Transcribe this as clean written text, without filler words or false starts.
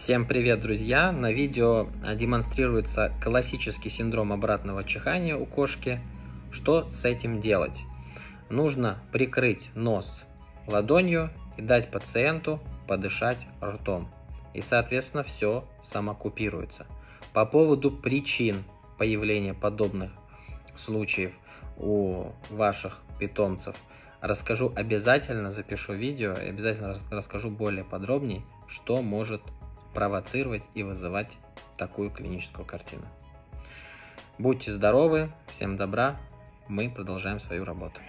Всем привет, друзья! На видео демонстрируется классический синдром обратного чихания у кошки. Что с этим делать? Нужно прикрыть нос ладонью и дать пациенту подышать ртом. И, соответственно, все самокупируется. По поводу причин появления подобных случаев у ваших питомцев расскажу обязательно, запишу видео и обязательно расскажу более подробнее, что может провоцировать и вызывать такую клиническую картину. Будьте здоровы, всем добра, мы продолжаем свою работу.